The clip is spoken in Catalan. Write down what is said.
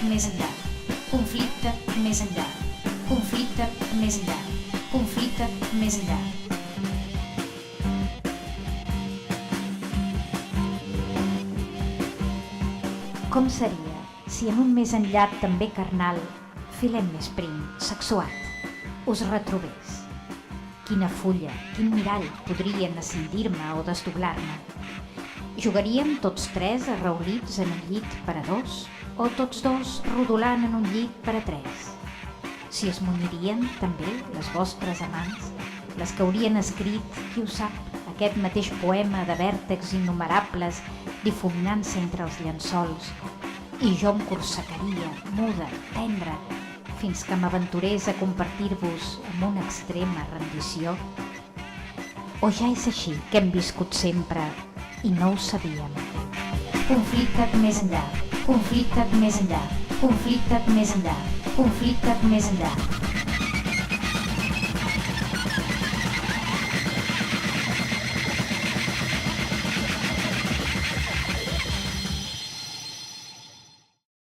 més enllà, conflicte més enllà, conflicte més enllà, conflicte més enllà. Com seria si en un més enllà també carnal, filet més prim, sexuat, us retrobés? Quina fulla, quin mirall podrien escindir-me o desdoblar-me? Jugaríem tots tres arraulits en un llit per a dos o tots dos rodolant en un llit per a tres? Si es munyirien també les vostres amants, les que haurien escrit, qui ho sap, aquest mateix poema de vèrtexs innumerables difuminant-se entre els llençols, i jo em corsecaria, muda, tendra, fins que m'aventurés a compartir-vos amb una extrema rendició? O ja és així que hem viscut sempre i no ho sabíem? Conflicte més enllà, conflicte més enllà, conflicte més enllà, conflicte més enllà.